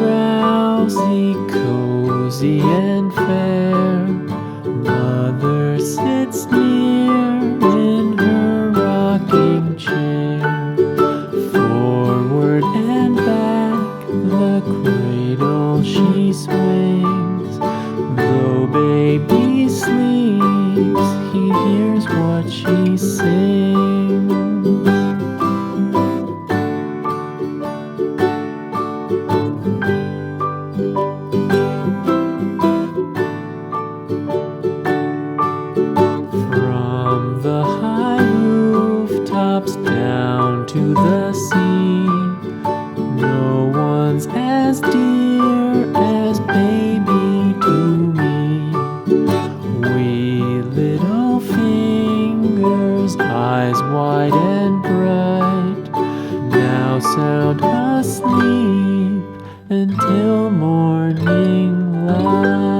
drowsy, cozy and fair. Mother sits near in her rocking chair. Forward and back the cradle she swings. Though baby sleeps, he hears what she sings. From the high rooftops down to the sea, no one's as dear as baby to me. Wee little fingers, eyes wide and bright, now sound asleep until morning light.